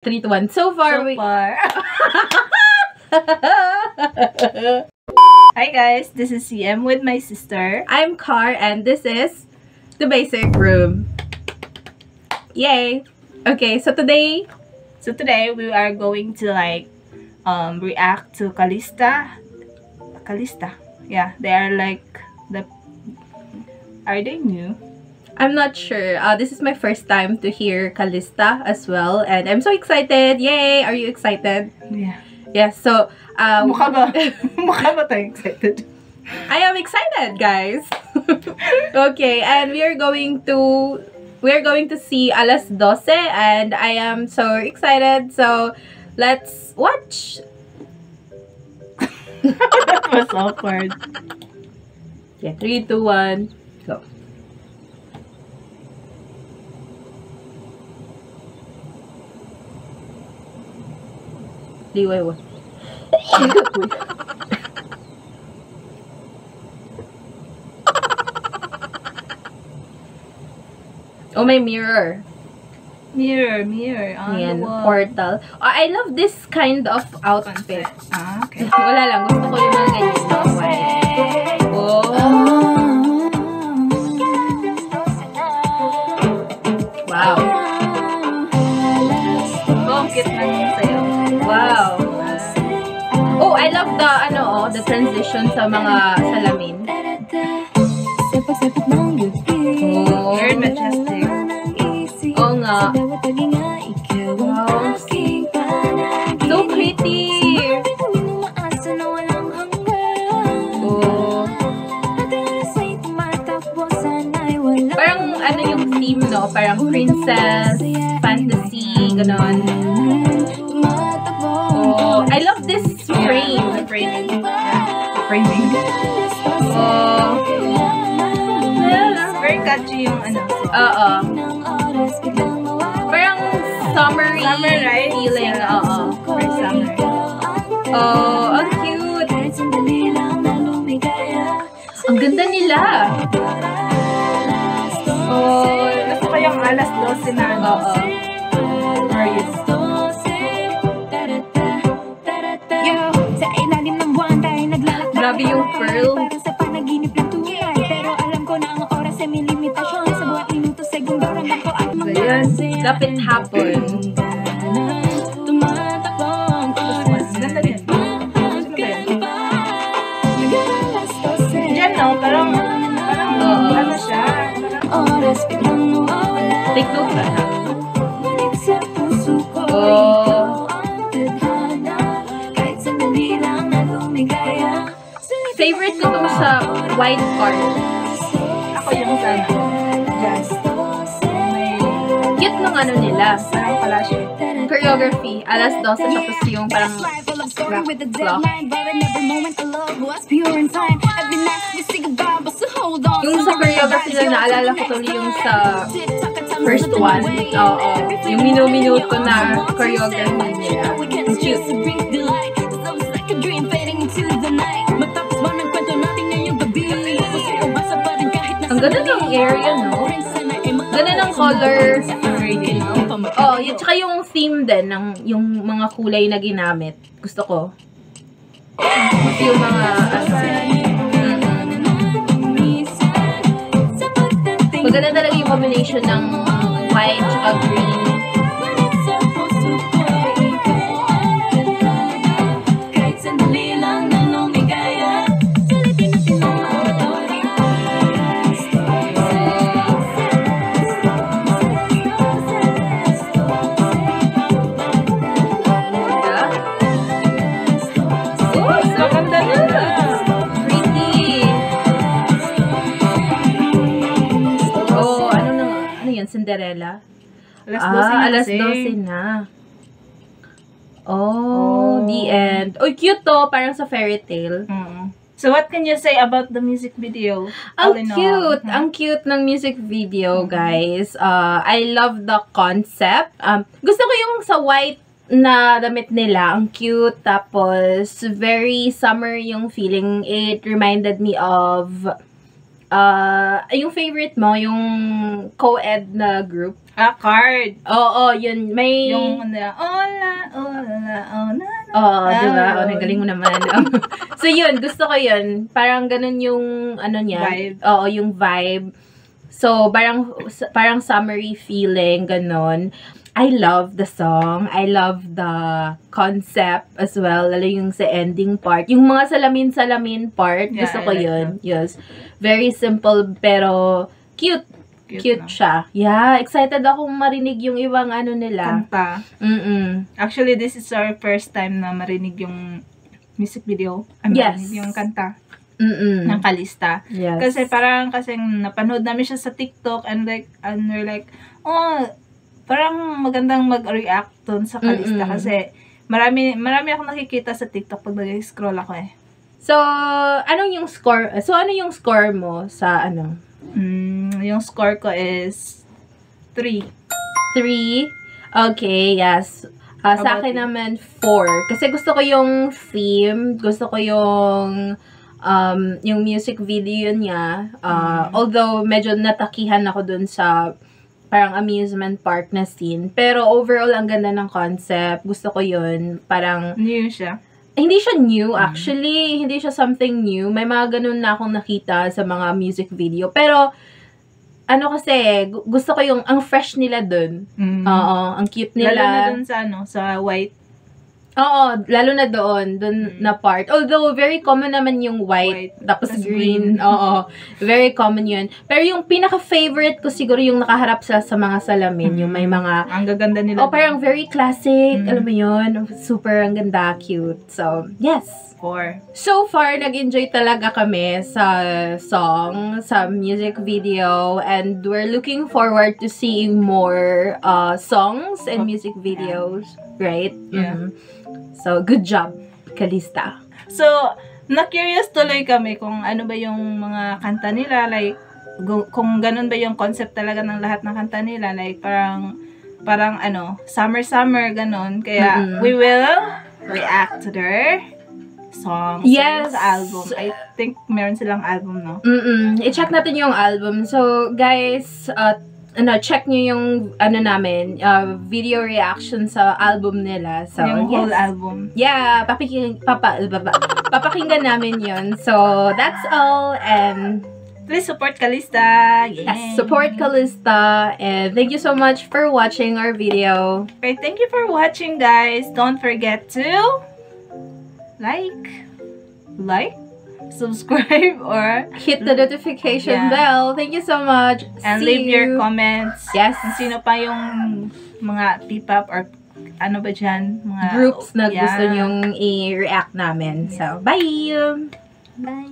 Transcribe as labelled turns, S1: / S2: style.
S1: 3, 2, 1. So far.
S2: Hi guys, this is CM with my sister.
S1: I'm Car and this is The Basic Room. Yay! Okay, so today
S2: we are going to react to Calista. Yeah, they are are they new?
S1: I'm not sure. This is my first time to hear Calista as well, and I'm so excited! Yay! Are you excited?
S2: Yeah.
S1: Yeah. So
S2: Mukha ba tayo excited?
S1: I am excited, guys. Okay, and we are going to see Alas 12, and I am so excited. So let's watch.
S2: That was awkward.
S1: Yeah, 3, 2, 1, go. Liway mo. Oh, may mirror.
S2: Mirror.
S1: Ayan, portal. Oh, I love this kind of outfit.
S2: Okay.
S1: Wala lang. Gusto ko yung mga ganyan. No? Oh. Wow.
S2: Oh, cute na yung sayo.
S1: Wow. Oh, I love the transition sa mga salamin. Oh,
S2: very majestic.
S1: Oo nga. Wow. So pretty. Oh. Parang ano yung theme, no? Parang princess, fantasy, ganon. Oh, I love this frame.
S2: Framing.
S1: Oh.
S2: Very catchy yung
S1: Oo. Parang summery
S2: right?
S1: feeling. Oo.
S2: Very summer.
S1: Oh, ang cute. Ang ganda nila. Oh,
S2: Gusto ko yung alas 12 na
S1: oo. Grabe yung pearl. Ayan, lapit hapon.
S2: Ganda din. Diyan, no? Parang ano siya?
S1: Take note ka na. Oh. Favorite ko to sa white part.
S2: Ako yung sana. Yes.
S1: Cute nung ano nila.
S2: Parang pala siya.
S1: Choreography. Alas 12 tapos yung parang clock. Yung sa choreography na naalala ko tuloy yung sa first one. Oo. Yung minuto na choreography nila. Cute. Ang ganda ng area, no? Ganda ng color. Oh, yun, tsaka yung theme din ng yung mga kulay na ginamit. Gusto ko. Yung mga maganda talaga yung combination ng white tsaka green. Cinderella. Alas 12 na. Oh, the end. Oh, cute to. Parang sa fairy tale.
S2: So, what can you say about the music video?
S1: Ang cute. Ang cute ng music video, guys. I love the concept. Gusto ko yung sa white na damit nila. Ang cute. Tapos, very summer yung feeling. It reminded me of yung favorite mo, yung co-ed na group.
S2: Card.
S1: Oo, yun. May...
S2: Yung ola, ola, ola.
S1: Oo, diba? O, nagaling mo naman. So, yun. Gusto ko yun. Parang ganun yung, ano niya.
S2: Vibe.
S1: Oo, yung vibe. So, parang summery feeling, ganun. I love the song. I love the concept as well. Lalo yung sa ending part. Yung mga salamin-salamin part,
S2: Yeah,
S1: gusto ko
S2: I like
S1: yun. Yes. Very simple, pero cute. Cute
S2: no?
S1: siya. Yeah, excited akong marinig yung ibang ano nila.
S2: Kanta. Actually, this is our first time na marinig yung music video.
S1: Yes.
S2: Marinig yung kanta
S1: ng
S2: ng Kalista.
S1: Yes.
S2: Kasi parang napanood namin siya sa TikTok and we're like, oh, parang magandang mag-react dun sa Kalista kasi marami akong nakikita sa TikTok pag nag-scroll ako eh.
S1: So, ano yung score mo sa ano?
S2: Yung score ko is 3.
S1: 3? Okay, yes. Sa akin naman 4. Kasi gusto ko yung theme, gusto ko yung music video niya. Although, medyo natakihan ako dun sa parang amusement park na scene. Pero overall, ang ganda ng concept. Gusto ko yun. Parang...
S2: New siya.
S1: Hindi siya new, actually. Hindi siya something new. May mga ganun na akong nakita sa mga music video. Pero, ano kasi, gusto ko yung, ang fresh nila dun. Oo, ang cute nila.
S2: Lalo na dun sa white.
S1: Oo, lalo na doon na part. Although, very common naman yung white, tapos green. Oo, very common yun. Pero yung pinaka-favorite ko siguro yung nakaharap sa mga salamin, yung may mga...
S2: Ang gaganda nila.
S1: Oh, parang very classic. Alam mo yun? Super, ang ganda, cute. So, yes.
S2: 4.
S1: So far, nag-enjoy talaga kami sa song, sa music video, and we're looking forward to seeing more songs and music videos, right?
S2: Yeah.
S1: So, good job, Kalista.
S2: So, na-curious tuloy kami kung ano ba yung mga kanta nila, like, kung ganun ba yung concept talaga ng lahat ng kanta nila, like, parang summer, ganun. Kaya, we will react to their songs.
S1: Yes.
S2: Sa album. I think meron silang album, no?
S1: I-check natin yung album. So, guys, check nyo yung, namin, video reaction sa album nila. So,
S2: yung whole album.
S1: Yeah, papakinggan namin yun. So, that's all, and
S2: please support Kalista.
S1: yes, support Kalista, and thank you so much for watching our video.
S2: Okay, thank you for watching, guys. Don't forget to like, subscribe, or
S1: Hit the notification bell. Thank you so much.
S2: and
S1: See
S2: leave
S1: you.
S2: your comments.
S1: Yes.
S2: Kung sino pa yung mga P-pop or ano ba dyan? Mga
S1: Groups na gusto nyong i-react namin. So, bye!
S2: Bye!